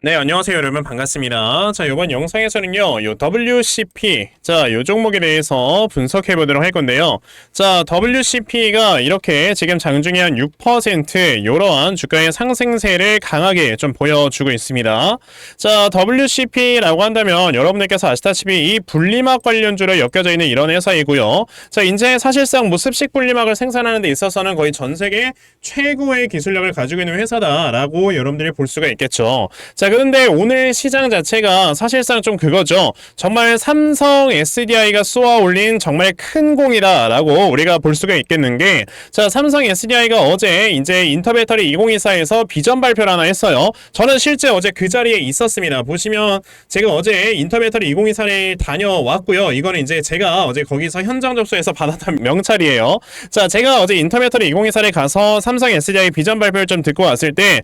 네, 안녕하세요, 여러분. 반갑습니다. 자, 이번 영상에서는요, 요 WCP, 자, 요 종목에 대해서 분석해 보도록 할 건데요. 자, WCP가 이렇게 지금 장중에 한 6% 요러한 주가의 상승세를 강하게 좀 보여주고 있습니다. 자, WCP라고 한다면 여러분들께서 아시다시피 이 분리막 관련주로 엮여져 있는 이런 회사이고요. 자, 이제 사실상 뭐 습식 분리막을 생산하는 데 있어서는 거의 전 세계 최고의 기술력을 가지고 있는 회사다라고 여러분들이 볼 수가 있겠죠. 자, 그런데 오늘 시장 자체가 사실상 좀 그거죠. 정말 삼성 SDI가 쏘아 올린 정말 큰 공이다라고 우리가 볼 수가 있겠는 게, 자, 삼성 SDI가 어제 이제 인터배터리 2024에서 비전 발표를 하나 했어요. 저는 실제 어제 그 자리에 있었습니다. 보시면 제가 어제 인터배터리 2024를 다녀왔고요. 이거는 이제 제가 어제 거기서 현장 접수해서 받았던 명찰이에요. 자, 제가 어제 인터배터리 2024를 가서 삼성 SDI 비전 발표를 좀 듣고 왔을 때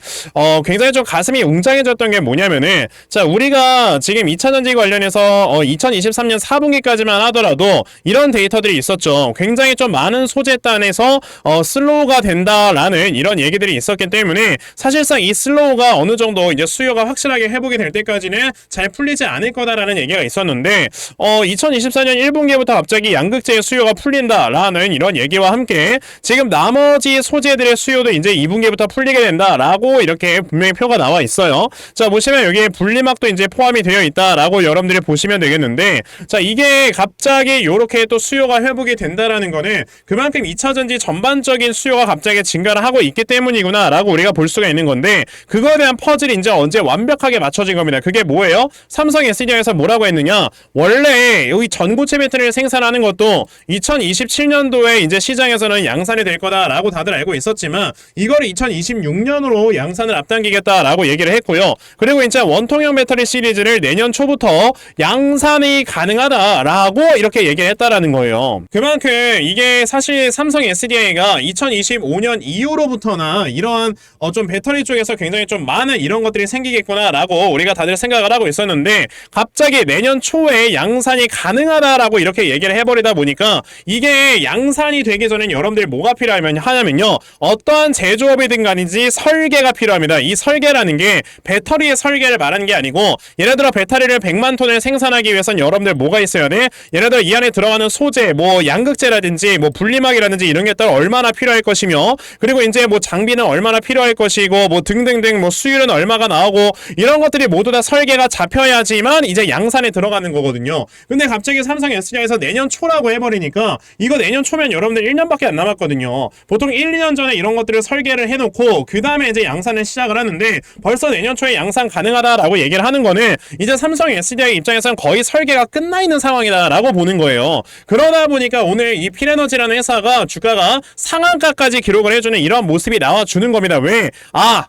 굉장히 좀 가슴이 웅장해졌던 게 뭐냐면은, 자, 우리가 지금 2차전지 관련해서 2023년 4분기까지만 하더라도 이런 데이터들이 있었죠. 굉장히 좀 많은 소재단에서 슬로우가 된다라는 이런 얘기들이 있었기 때문에 사실상 이 슬로우가 어느 정도 이제 수요가 확실하게 회복이 될 때까지는 잘 풀리지 않을 거다라는 얘기가 있었는데 2024년 1분기부터 갑자기 양극재의 수요가 풀린다라는 이런 얘기와 함께 지금 나머지 소재들의 수요도 이제 2분기부터 풀리게 된다라고 이렇게 분명히 표가 나와 있어요. 자, 보시면 여기에 분리막도 이제 포함이 되어 있다라고 여러분들이 보시면 되겠는데, 자, 이게 갑자기 요렇게 또 수요가 회복이 된다라는 거는 그만큼 2차전지 전반적인 수요가 갑자기 증가를 하고 있기 때문이구나 라고 우리가 볼 수가 있는 건데, 그거에 대한 퍼즐이 이제 언제 완벽하게 맞춰진 겁니다. 그게 뭐예요? 삼성 SDI에서 뭐라고 했느냐, 원래 여기 전고체 배터리를 생산하는 것도 2027년도에 이제 시장에서는 양산이 될 거다라고 다들 알고 있었지만 이거를 2026년으로 양산을 앞당기겠다라고 얘기를 했고요. 그리고 이제 원통형 배터리 시리즈를 내년 초부터 양산이 가능하다라고 이렇게 얘기를 했다라는 거예요. 그만큼 이게 사실 삼성 SDI가 2025년 이후로부터나 이러한 좀 배터리 쪽에서 굉장히 좀 많은 이런 것들이 생기겠구나라고 우리가 다들 생각을 하고 있었는데, 갑자기 내년 초에 양산이 가능하다라고 이렇게 얘기를 해버리다 보니까 이게 양산이 되기 전엔 여러분들 뭐가 필요하냐면요, 어떠한 제조업이든 간인지 설계가 필요합니다. 이 설계라는 게 배터리의 설계를 말하는 게 아니고, 예를 들어 배터리를 100만 톤을 생산하기 위해서는 여러분들 뭐가 있어야 돼? 예를 들어 이 안에 들어가는 소재, 뭐 양극재라든지 뭐 분리막이라든지 이런 게 따로 얼마나 필요할 것이며, 그리고 이제 뭐 장비는 얼마나 필요할 것이고, 뭐 등등등 뭐 수율은 얼마가 나오고, 이런 것들이 모두 다 설계가 잡혀야지만 이제 양산에 들어가는 거거든요. 근데 갑자기 삼성 SDI에서 내년 초라고 해버리니까 이거 내년 초면 여러분들 1년밖에 안 남았거든요. 보통 1, 2년 전에 이런 것들을 설계를 해놓고 그 다음에 이제 양산을 시작을 하는데, 벌써 내년 초에 양산 가능하다라고 얘기를 하는 거는 이제 삼성 SDI 입장에서는 거의 설계가 끝나 있는 상황이다라고 보는 거예요. 그러다 보니까 오늘 이 필에너지라는 회사가 주가가 상한가까지 기록을 해주는 이런 모습이 나와주는 겁니다. 왜?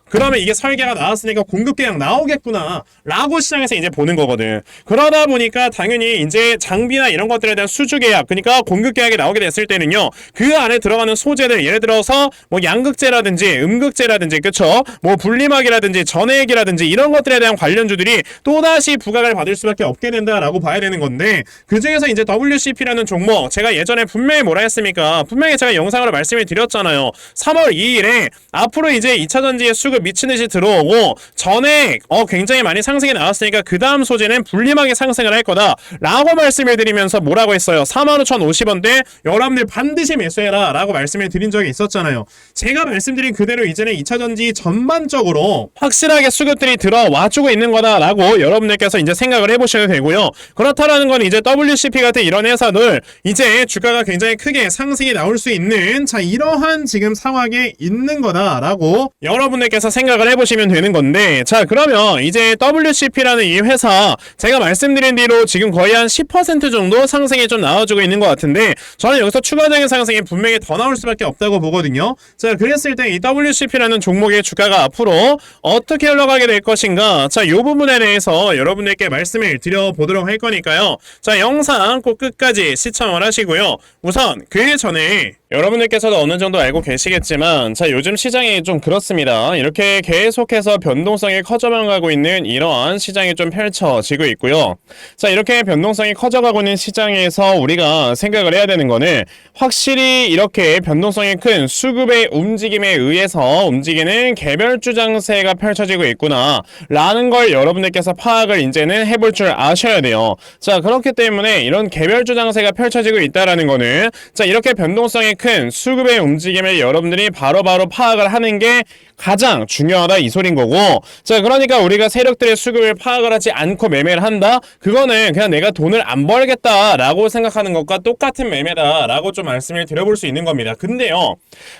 그러면 이게 설계가 나왔으니까 공급 계약 나오겠구나 라고 시장에서 이제 보는 거거든. 그러다 보니까 당연히 이제 장비나 이런 것들에 대한 수주 계약, 그러니까 공급 계약이 나오게 됐을 때는요, 그 안에 들어가는 소재들, 예를 들어서 뭐 양극재라든지 음극재라든지, 그쵸? 뭐 분리막이라든지 전해액이라든지 이런 것들에 대한 관련주들이 또다시 부각을 받을 수밖에 없게 된다라고 봐야 되는 건데, 그 중에서 이제 WCP라는 종목, 제가 예전에 분명히 뭐라 했습니까? 분명히 제가 영상으로 말씀을 드렸잖아요. 3월 2일에 앞으로 이제 2차전지의 수급 미친듯이 들어오고 전액 굉장히 많이 상승이 나왔으니까 그 다음 소재는 분리막이 상승을 할 거다 라고 말씀을 드리면서 뭐라고 했어요? 45,050원대 여러분들 반드시 매수해라 라고 말씀을 드린 적이 있었잖아요. 제가 말씀드린 그대로 이제는 2차전지 전반적으로 확실하게 수급들이 들어와주고 있는 거다라고 여러분들께서 이제 생각을 해보셔도 되고요. 그렇다라는 건 이제 WCP 같은 이런 회사들 이제 주가가 굉장히 크게 상승이 나올 수 있는, 자, 이러한 지금 상황에 있는 거다라고 여러분들께서 생각을 해보시면 되는 건데, 자, 그러면 이제 WCP라는 이 회사, 제가 말씀드린 대로 지금 거의 한 10% 정도 상승이 좀 나와주고 있는 것 같은데, 저는 여기서 추가적인 상승이 분명히 더 나올 수밖에 없다고 보거든요. 자, 그랬을 때 이 WCP라는 종목의 주가가 앞으로 어떻게 흘러가게 될 것인가, 자, 이 부분에 대해서 여러분들께 말씀을 드려보도록 할 거니까요. 자, 영상 꼭 끝까지 시청을 하시고요. 우선 그 전에 여러분들께서도 어느 정도 알고 계시겠지만, 자, 요즘 시장이 좀 그렇습니다. 이렇게 계속해서 변동성이 커져만 가고 있는 이러한 시장이 좀 펼쳐지고 있고요. 자, 이렇게 변동성이 커져가고 있는 시장에서 우리가 생각을 해야 되는 거는, 확실히 이렇게 변동성이 큰 수급의 움직임에 의해서 움직이는 개별주 장세가 펼쳐지고 있구나 라는 걸 여러분들께서 파악을 이제는 해볼 줄 아셔야 돼요. 자, 그렇기 때문에 이런 개별주 장세가 펼쳐지고 있다라는 거는 자, 이렇게 변동성이 큰 수급의 움직임을 여러분들이 바로바로 파악을 하는 게 가장 중요하다 이 소린 거고, 자, 그러니까 우리가 세력들의 수급을 파악을 하지 않고 매매를 한다? 그거는 그냥 내가 돈을 안 벌겠다라고 생각하는 것과 똑같은 매매다라고 좀 말씀을 드려볼 수 있는 겁니다. 근데요,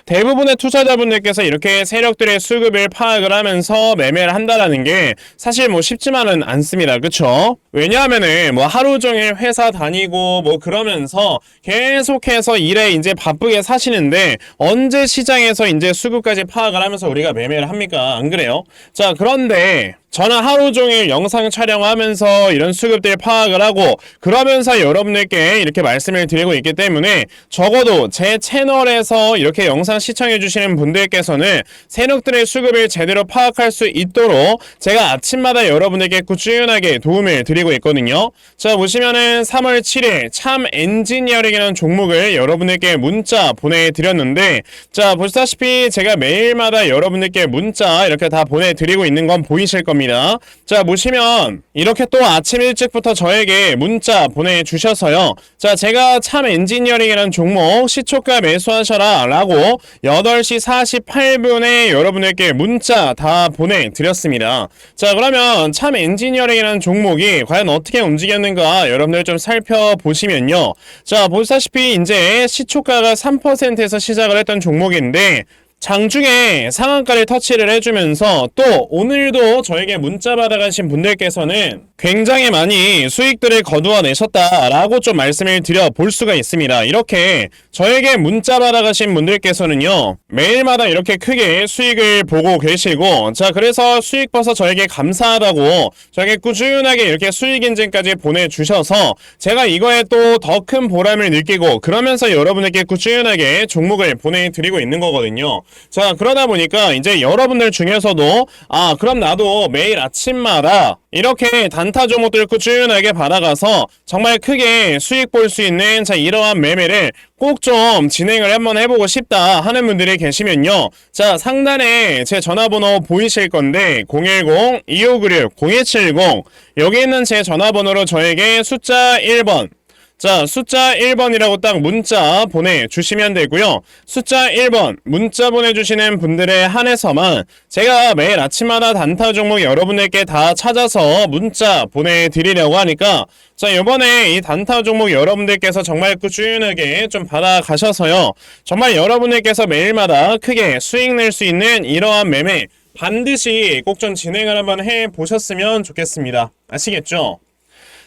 대부분의 투자자분들께서 이렇게 세력들의 수급을 파악을 하면서 매매를 한다라는 게 사실 뭐 쉽지만은 않습니다. 그쵸? 왜냐하면은 뭐 하루 종일 회사 다니고 뭐 그러면서 계속해서 일에 이제 바쁘게 사시는데 언제 시장에서 이제 수급까지 파악을 하면서 우리가 매매를 합니까? 안 그래요? 자, 그런데 저는 하루 종일 영상 촬영하면서 이런 수급들 파악을 하고 그러면서 여러분들께 이렇게 말씀을 드리고 있기 때문에 적어도 제 채널에서 이렇게 영상 시청해 주시는 분들께서는 세력들의 수급을 제대로 파악할 수 있도록 제가 아침마다 여러분들께 꾸준하게 도움을 드리고 있거든요. 자, 보시면은 3월 7일 참 엔지니어링이라는 종목을 여러분들께 문자 보내드렸는데, 자, 보시다시피 제가 매일마다 여러분들께 문자 이렇게 다 보내드리고 있는 건 보이실 겁니다. 자, 보시면 이렇게 또 아침 일찍부터 저에게 문자 보내주셔서요, 자, 제가 참 엔지니어링이라는 종목 시초가 매수하셔라 라고 8시 48분에 여러분들께 문자 다 보내드렸습니다. 자, 그러면 참 엔지니어링이라는 종목이 과연 어떻게 움직였는가 여러분들 좀 살펴보시면요, 자, 보시다시피 이제 시초가가 3%에서 시작을 했던 종목인데 장중에 상한가를 터치를 해주면서 또 오늘도 저에게 문자 받아가신 분들께서는 굉장히 많이 수익들을 거두어내셨다라고 좀 말씀을 드려볼 수가 있습니다. 이렇게 저에게 문자 받아가신 분들께서는요, 매일마다 이렇게 크게 수익을 보고 계시고, 자, 그래서 수익 봐서 저에게 감사하다고 저에게 꾸준하게 이렇게 수익 인증까지 보내주셔서 제가 이거에 또 더 큰 보람을 느끼고 그러면서 여러분에게 꾸준하게 종목을 보내드리고 있는 거거든요. 자, 그러다 보니까 이제 여러분들 중에서도 그럼 나도 매일 아침마다 이렇게 단타 종목들 꾸준하게 받아가서 정말 크게 수익 볼 수 있는 자, 이러한 매매를 꼭 좀 진행을 한번 해보고 싶다 하는 분들이 계시면요, 자, 상단에 제 전화번호 보이실 건데 010-2596-0270 여기 있는 제 전화번호로 저에게 숫자 1번, 자, 숫자 1번이라고 딱 문자 보내주시면 되고요. 숫자 1번 문자 보내주시는 분들에 한해서만 제가 매일 아침마다 단타 종목 여러분들께 다 찾아서 문자 보내드리려고 하니까, 자, 요번에 이 단타 종목 여러분들께서 정말 꾸준하게 좀 받아가셔서요, 정말 여러분들께서 매일마다 크게 수익 낼 수 있는 이러한 매매 반드시 꼭 좀 진행을 한번 해보셨으면 좋겠습니다. 아시겠죠?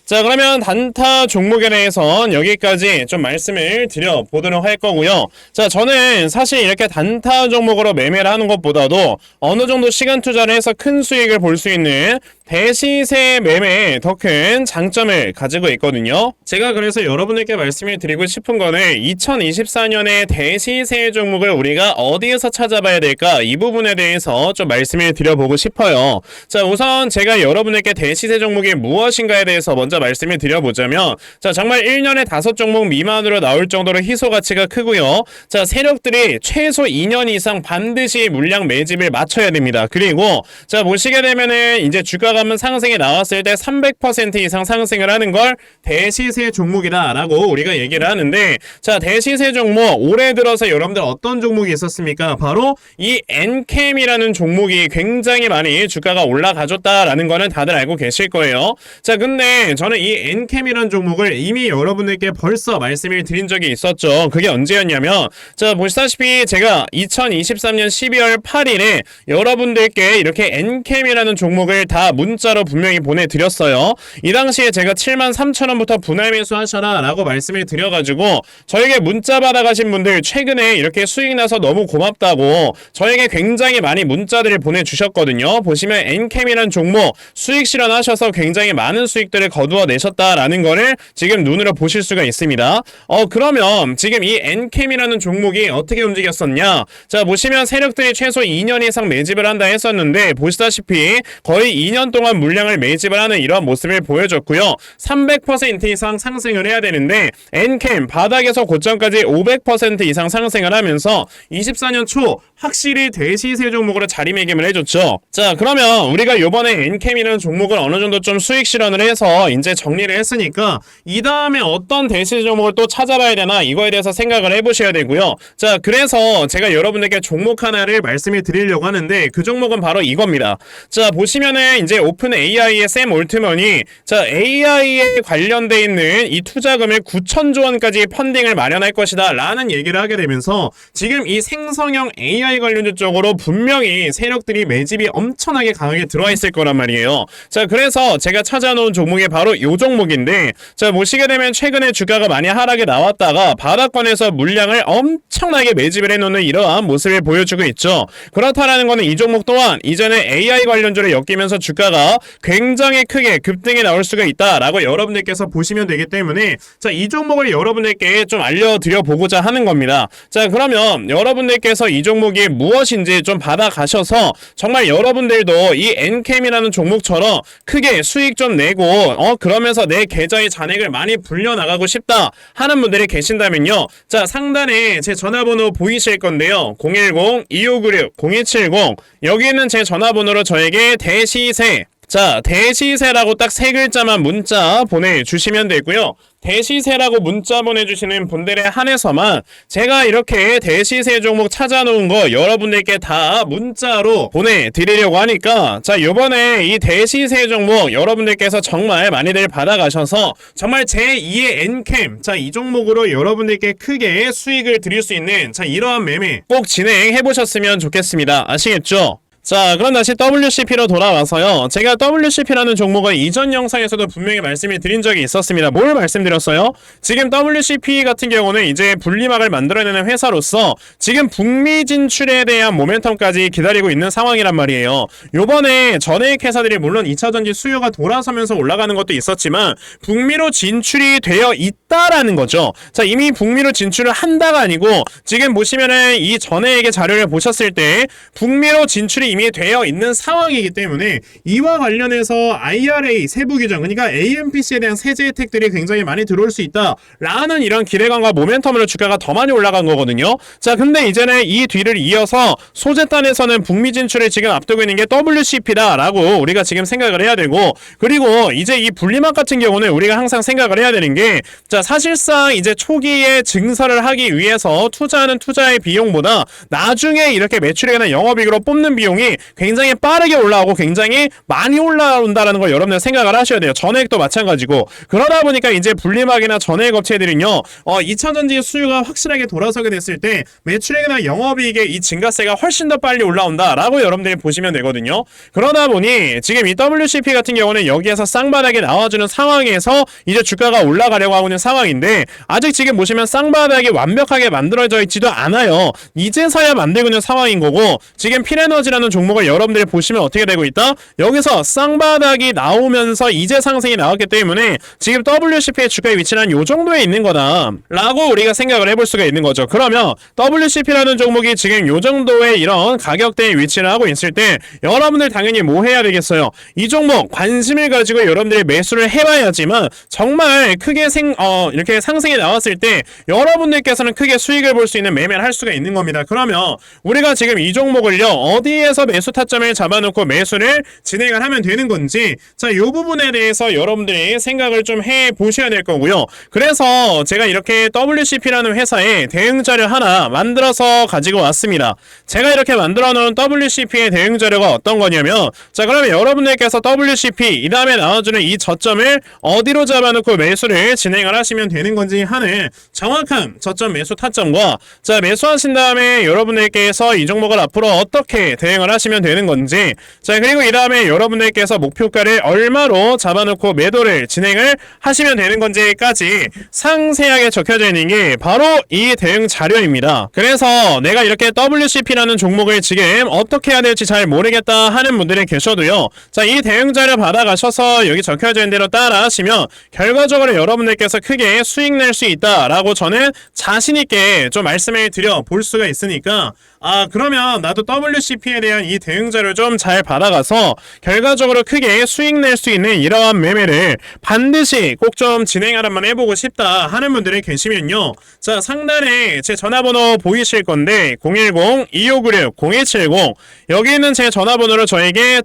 자, 그러면 단타 종목에 대해선 여기까지 좀 말씀을 드려보도록 할 거고요. 자, 저는 사실 이렇게 단타 종목으로 매매를 하는 것보다도 어느 정도 시간 투자를 해서 큰 수익을 볼 수 있는 대시세 매매에 더 큰 장점을 가지고 있거든요. 제가 그래서 여러분들께 말씀을 드리고 싶은 거는 2024년에 대시세 종목을 우리가 어디에서 찾아봐야 될까, 이 부분에 대해서 좀 말씀을 드려보고 싶어요. 자, 우선 제가 여러분들께 대시세 종목이 무엇인가에 대해서 먼저 말씀을 드려보자면, 자, 정말 1년에 5종목 미만으로 나올 정도로 희소 가치가 크고요. 자, 세력들이 최소 2년 이상 반드시 물량 매집을 맞춰야 됩니다. 그리고 자, 보시게 되면은 이제 주가가 한번 상승이 나왔을 때 300% 이상 상승을 하는 걸 대시세 종목이다 라고 우리가 얘기를 하는데, 자, 대시세 종목 올해 들어서 여러분들 어떤 종목이 있었습니까? 바로 이 엔캠이라는 종목이 굉장히 많이 주가가 올라가줬다라는 거는 다들 알고 계실 거예요. 자, 근데 저는 이 엔캠이라는 종목을 이미 여러분들께 벌써 말씀을 드린 적이 있었죠. 그게 언제였냐면, 자, 보시다시피 제가 2023년 12월 8일에 여러분들께 이렇게 엔캠이라는 종목을 다 문자로 분명히 보내드렸어요. 이 당시에 제가 73,000원부터 분할 매수하셔라 라고 말씀을 드려가지고 저에게 문자 받아가신 분들 최근에 이렇게 수익 나서 너무 고맙다고 저에게 굉장히 많이 문자들을 보내주셨거든요. 보시면 엔캠이라는 종목 수익 실현하셔서 굉장히 많은 수익들을 거두어내셨다라는 거를 지금 눈으로 보실 수가 있습니다. 그러면 지금 이 엔캠이라는 종목이 어떻게 움직였었냐? 자, 보시면 세력들이 최소 2년 이상 매집을 한다 했었는데 보시다시피 거의 2년 동안 물량을 매집을 하는 이런 모습을 보여줬고요. 300% 이상 상승을 해야 되는데 엔캠 바닥에서 고점까지 500% 이상 상승을 하면서 24년 초 확실히 대시세 종목으로 자리매김을 해줬죠. 자, 그러면 우리가 요번에 엔캠이라는 종목을 어느 정도 좀 수익 실현을 해서 이제 정리를 했으니까 이 다음에 어떤 대시세 종목을 또 찾아봐야 되나 이거에 대해서 생각을 해보셔야 되고요. 자, 그래서 제가 여러분들께 종목 하나를 말씀을 드리려고 하는데 그 종목은 바로 이겁니다. 자, 보시면은 이제 오픈 AI의 샘 올트먼이 자, AI에 관련돼 있는 이 투자금을 9천조 원까지 펀딩을 마련할 것이다 라는 얘기를 하게 되면서 지금 이 생성형 AI 관련주 쪽으로 분명히 세력들이 매집이 엄청나게 강하게 들어와 있을 거란 말이에요. 자, 그래서 제가 찾아놓은 종목이 바로 이 종목인데 자, 보시게 되면 최근에 주가가 많이 하락에 나왔다가 바닥권에서 물량을 엄청나게 매집을 해놓는 이러한 모습을 보여주고 있죠. 그렇다라는 거는 이 종목 또한 이전에 AI 관련주를 엮이면서 주가가 굉장히 크게 급등이 나올 수가 있다라고 여러분들께서 보시면 되기 때문에 자, 이 종목을 여러분들께 좀 알려드려 보고자 하는 겁니다. 자, 그러면 여러분들께서 이 종목이 무엇인지 좀 받아가셔서 정말 여러분들도 이 엔캠이라는 종목처럼 크게 수익 좀 내고 그러면서 내 계좌의 잔액을 많이 불려나가고 싶다 하는 분들이 계신다면요. 자, 상단에 제 전화번호 보이실 건데요. 010-2596-0270 여기 있는 제 전화번호로 저에게 대시세 자, 대시세라고 딱 세 글자만 문자 보내주시면 되고요. 대시세라고 문자 보내주시는 분들에 한해서만 제가 이렇게 대시세 종목 찾아놓은 거 여러분들께 다 문자로 보내드리려고 하니까 자, 요번에 이 대시세 종목 여러분들께서 정말 많이들 받아가셔서 정말 제2의 엔캠 자, 이 종목으로 여러분들께 크게 수익을 드릴 수 있는 자, 이러한 매매 꼭 진행해보셨으면 좋겠습니다. 아시겠죠? 자, 그럼 다시 WCP로 돌아와서요. 제가 WCP라는 종목을 이전 영상에서도 분명히 말씀을 드린 적이 있었습니다. 뭘 말씀드렸어요? 지금 WCP 같은 경우는 이제 분리막을 만들어내는 회사로서 지금 북미 진출에 대한 모멘텀까지 기다리고 있는 상황이란 말이에요. 요번에 전해익 회사들이 물론 2차전지 수요가 돌아서면서 올라가는 것도 있었지만 북미로 진출이 되어 있다라는 거죠. 자, 이미 북미로 진출을 한다가 아니고 지금 보시면은 이 전해익의 자료를 보셨을 때 북미로 진출이 이미 되어 있는 상황이기 때문에 이와 관련해서 IRA 세부 규정 그러니까 AMPC에 대한 세제 혜택들이 굉장히 많이 들어올 수 있다라는 이런 기대감과 모멘텀으로 주가가 더 많이 올라간 거거든요. 자, 근데 이제는 이 뒤를 이어서 소재단에서는 북미 진출을 지금 앞두고 있는 게 WCP다라고 우리가 지금 생각을 해야 되고 그리고 이제 이 분리막 같은 경우는 우리가 항상 생각을 해야 되는 게 자, 사실상 이제 초기에 증설을 하기 위해서 투자하는 투자의 비용보다 나중에 이렇게 매출액이나 영업이익으로 뽑는 비용이 굉장히 빠르게 올라오고 굉장히 많이 올라온다라는 걸 여러분들 생각을 하셔야 돼요. 전액도 마찬가지고 그러다 보니까 이제 분리막이나 전액 업체들은요 2차전지 수요가 확실하게 돌아서게 됐을 때 매출액이나 영업이익의 이 증가세가 훨씬 더 빨리 올라온다라고 여러분들이 보시면 되거든요. 그러다 보니 지금 이 WCP 같은 경우는 여기에서 쌍바닥에 나와주는 상황에서 이제 주가가 올라가려고 하고 있는 상황인데 아직 지금 보시면 쌍바닥이 완벽하게 만들어져 있지도 않아요. 이제서야 만들고 있는 상황인 거고 지금 필에너지라는 종목을 여러분들이 보시면 어떻게 되고 있다? 여기서 쌍바닥이 나오면서 이제 상승이 나왔기 때문에 지금 WCP의 주가의 위치는 요 정도에 있는 거다 라고 우리가 생각을 해볼 수가 있는 거죠. 그러면 WCP라는 종목이 지금 요 정도의 이런 가격대에 위치를 하고 있을 때 여러분들 당연히 뭐 해야 되겠어요? 이 종목 관심을 가지고 여러분들이 매수를 해봐야지만 정말 크게 이렇게 상승이 나왔을 때 여러분들께서는 크게 수익을 볼 수 있는 매매를 할 수가 있는 겁니다. 그러면 우리가 지금 이 종목을요 어디에서 매수 타점을 잡아놓고 매수를 진행을 하면 되는 건지 자, 이 부분에 대해서 여러분들이 생각을 좀 해보셔야 될 거고요. 그래서 제가 이렇게 WCP라는 회사에 대응 자료 하나 만들어서 가지고 왔습니다. 제가 이렇게 만들어 놓은 WCP의 대응 자료가 어떤 거냐면 자, 그러면 여러분들께서 WCP 이 다음에 나와주는 이 저점을 어디로 잡아놓고 매수를 진행을 하시면 되는 건지 하는 정확한 저점 매수 타점과 자, 매수하신 다음에 여러분들께서 이 종목을 앞으로 어떻게 대응을 하시면 되는 건지 자, 그리고 이 다음에 여러분들께서 목표가를 얼마로 잡아놓고 매도를 진행을 하시면 되는 건지까지 상세하게 적혀져 있는 게 바로 이 대응 자료입니다. 그래서 내가 이렇게 WCP라는 종목을 지금 어떻게 해야 될지 잘 모르겠다 하는 분들이 계셔도요 자, 이 대응 자료 받아가셔서 여기 적혀져 있는 대로 따라 하시면 결과적으로 여러분들께서 크게 수익 낼 수 있다라고 저는 자신있게 좀 말씀을 드려 볼 수가 있으니까 그러면 나도 WCP에 대한 있는 이 대응자를 좀 잘 받아가서 결과적으로 크게 수익 낼 수 있는 이러한 매매를 반드시 꼭 좀 진행을 한번 해보고 싶다 하는 분들이 계시면요. 자, 상단에 제 전화번호 보이실 건데 010-2596-0170 여기 있는 제 전화번호로 저에게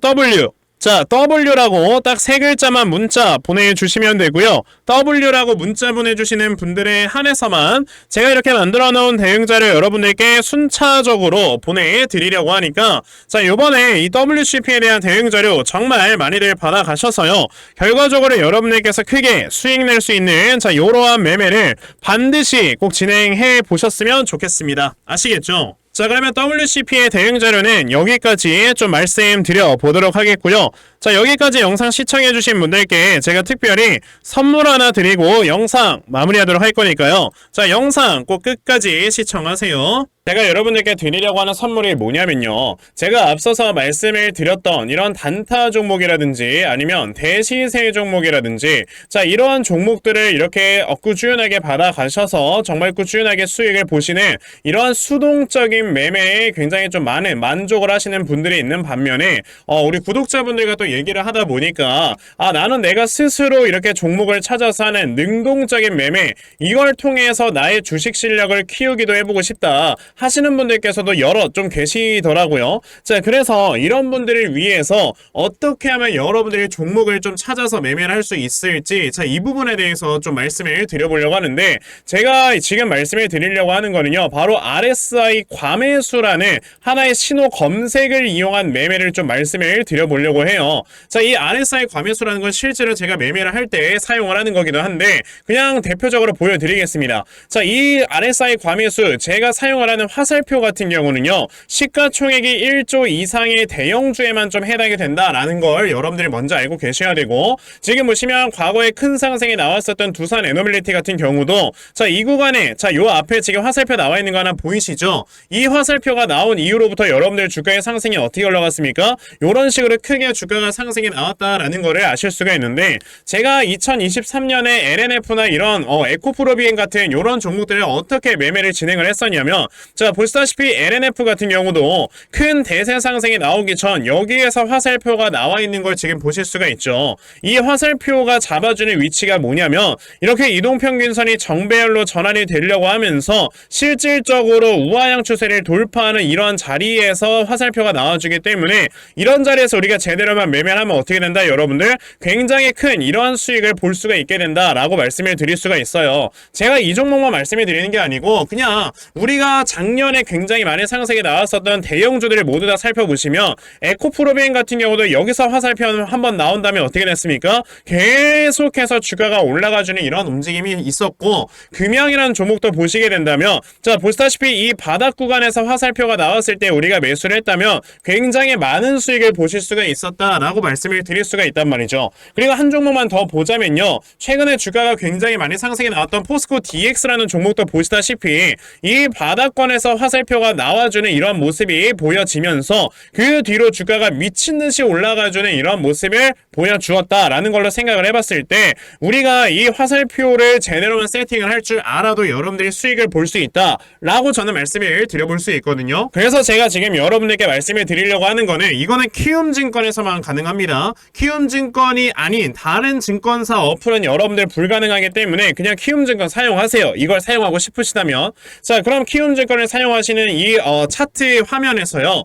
자, W라고 딱 세 글자만 문자 보내주시면 되고요. W라고 문자 보내주시는 분들에 한해서만 제가 이렇게 만들어 놓은 대응자를 여러분들께 순차적으로 보내드리려고 하니까 자, 요번에 이 WCP에 대한 대응자료 정말 많이들 받아가셔서요. 결과적으로 여러분들께서 크게 수익 낼 수 있는 자, 요러한 매매를 반드시 꼭 진행해 보셨으면 좋겠습니다. 아시겠죠? 자, 그러면 WCP의 대응 자료는 여기까지 좀 말씀드려 보도록 하겠고요. 자, 여기까지 영상 시청해주신 분들께 제가 특별히 선물 하나 드리고 영상 마무리하도록 할 거니까요. 자, 영상 꼭 끝까지 시청하세요. 제가 여러분들께 드리려고 하는 선물이 뭐냐면요. 제가 앞서서 말씀을 드렸던 이런 단타 종목이라든지 아니면 대시세 종목이라든지 자, 이러한 종목들을 이렇게 꾸준하게 받아가셔서 정말 꾸준하게 수익을 보시는 이러한 수동적인 매매에 굉장히 좀 많은 만족을 하시는 분들이 있는 반면에 우리 구독자분들과 또 얘기를 하다 보니까 나는 내가 스스로 이렇게 종목을 찾아서 하는 능동적인 매매 이걸 통해서 나의 주식 실력을 키우기도 해보고 싶다 하시는 분들께서도 여러 좀 계시더라고요. 자, 그래서 이런 분들을 위해서 어떻게 하면 여러분들이 종목을 좀 찾아서 매매를 할 수 있을지 자, 이 부분에 대해서 좀 말씀을 드려보려고 하는데 제가 지금 말씀을 드리려고 하는 거는요. 바로 RSI 과매수라는 하나의 신호 검색을 이용한 매매를 좀 말씀을 드려보려고 해요. 자, 이 RSI 과매수라는 건 실제로 제가 매매를 할 때 사용을 하는 거기도 한데 그냥 대표적으로 보여드리겠습니다. 자, 이 RSI 과매수 제가 사용을 하는 화살표 같은 경우는요. 시가총액이 1조 이상의 대형주에만 좀 해당이 된다라는 걸 여러분들이 먼저 알고 계셔야 되고 지금 보시면 과거에 큰 상승이 나왔었던 두산 에너빌리티 같은 경우도 자, 이 구간에 자, 요 앞에 지금 화살표 나와 있는 거 하나 보이시죠? 이 화살표가 나온 이후로부터 여러분들 주가의 상승이 어떻게 올라갔습니까? 요런 식으로 크게 주가가 상승이 나왔다라는 거를 아실 수가 있는데 제가 2023년에 LNF나 이런 에코프로비엔 같은 요런 종목들을 어떻게 매매를 진행을 했었냐면 자, 보시다시피 LNF 같은 경우도 큰 대세 상승이 나오기 전 여기에서 화살표가 나와 있는 걸 지금 보실 수가 있죠. 이 화살표가 잡아주는 위치가 뭐냐면 이렇게 이동평균선이 정배열로 전환이 되려고 하면서 실질적으로 우하향 추세를 돌파하는 이런 자리에서 화살표가 나와주기 때문에 이런 자리에서 우리가 제대로만 매매를 하면 어떻게 된다? 여러분들 굉장히 큰 이러한 수익을 볼 수가 있게 된다라고 말씀을 드릴 수가 있어요. 제가 이 종목만 말씀을 드리는 게 아니고 그냥 우리가 작년에 굉장히 많은 상승이 나왔었던 대형주들을 모두 다 살펴보시면 에코프로비엔 같은 경우도 여기서 화살표 한번 나온 다음에 어떻게 됐습니까? 계속해서 주가가 올라가주는 이런 움직임이 있었고 금양이라는 종목도 보시게 된다면 자, 보시다시피 이 바닥 구간에서 화살표가 나왔을 때 우리가 매수를 했다면 굉장히 많은 수익을 보실 수가 있었다라고 말씀을 드릴 수가 있단 말이죠. 그리고 한 종목만 더 보자면요. 최근에 주가가 굉장히 많이 상승이 나왔던 포스코 DX라는 종목도 보시다시피 이 바닥권에서 화살표가 나와주는 이런 모습이 보여지면서 그 뒤로 주가가 미친듯이 올라가주는 이런 모습을 보여주었다라는 걸로 생각을 해봤을 때 우리가 이 화살표를 제대로만 세팅을 할 줄 알아도 여러분들이 수익을 볼 수 있다라고 저는 말씀을 드려볼 수 있거든요. 그래서 제가 지금 여러분들께 말씀을 드리려고 하는 거는 이거는 키움증권에서만 가능합니다. 키움증권이 아닌 다른 증권사 어플은 여러분들 불가능하기 때문에 그냥 키움증권 사용하세요. 이걸 사용하고 싶으시다면 자, 그럼 키움증권을 사용하시는 이 차트 화면에서요.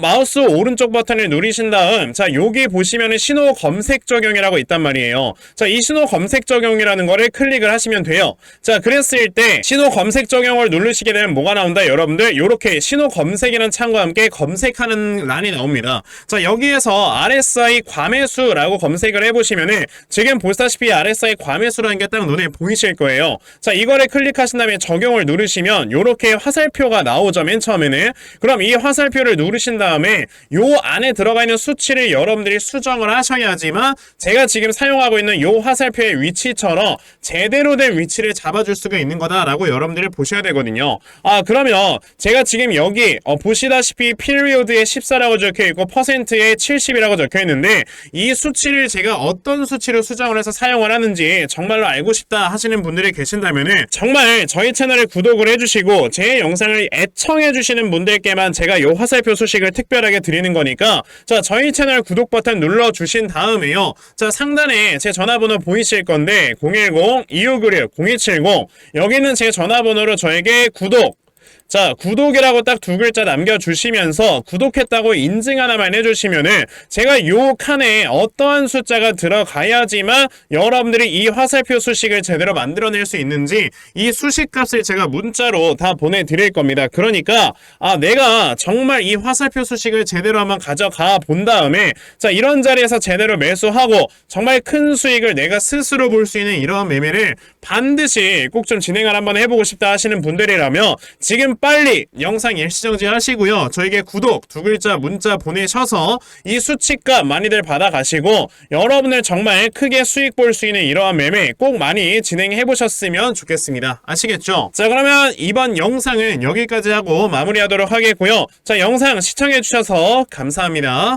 마우스 오른쪽 버튼을 누르신 다음 자, 여기 보시면은 신호 검색 적용이라고 있단 말이에요. 자, 이 신호 검색 적용이라는 거를 클릭을 하시면 돼요. 자, 그랬을 때 신호 검색 적용을 누르시게 되면 뭐가 나온다? 여러분들 요렇게 신호 검색이라는 창과 함께 검색하는 란이 나옵니다. 자, 여기에서 RSI 과매수라고 검색을 해보시면은 지금 보시다시피 RSI 과매수라는 게 딱 눈에 보이실 거예요. 자, 이거를 클릭하신 다음에 적용을 누르시면 요렇게 화살표가 나오죠. 맨 처음에는. 그럼 이 화살표를 누르신 다음에 요 안에 들어가 있는 수치를 여러분들이 수정을 하셔야지만 제가 지금 사용하고 있는 요 화살표의 위치처럼 제대로 된 위치를 잡아줄 수가 있는 거다라고 여러분들이 보셔야 되거든요. 그러면 제가 지금 여기 보시다시피 피리오드에 14라고 적혀있고 퍼센트에 70이라고 적혀있는데 이 수치를 제가 어떤 수치로 수정을 해서 사용을 하는지 정말로 알고 싶다 하시는 분들이 계신다면은 정말 저희 채널을 구독을 해주시고 제 영상 영상을 애청해주시는 분들께만 제가 요 화살표 소식을 특별하게 드리는 거니까 자, 저희 채널 구독 버튼 눌러주신 다음에요. 자, 상단에 제 전화번호 보이실 건데 010-2596-0270 여기는 제 전화번호로 저에게 구독 자, 구독이라고 딱 두 글자 남겨주시면서 구독했다고 인증 하나만 해주시면은 제가 요 칸에 어떠한 숫자가 들어가야지만 여러분들이 이 화살표 수식을 제대로 만들어낼 수 있는지 이 수식값을 제가 문자로 다 보내드릴 겁니다. 그러니까 내가 정말 이 화살표 수식을 제대로 한번 가져가 본 다음에 자, 이런 자리에서 제대로 매수하고 정말 큰 수익을 내가 스스로 볼 수 있는 이러한 매매를 반드시 꼭 좀 진행을 한번 해보고 싶다 하시는 분들이라면 지금 빨리 영상 일시정지 하시고요. 저에게 구독 두 글자 문자 보내셔서 이 수치값 많이들 받아가시고 여러분을 정말 크게 수익 볼 수 있는 이러한 매매 꼭 많이 진행해 보셨으면 좋겠습니다. 아시겠죠? 자, 그러면 이번 영상은 여기까지 하고 마무리하도록 하겠고요. 자, 영상 시청해 주셔서 감사합니다.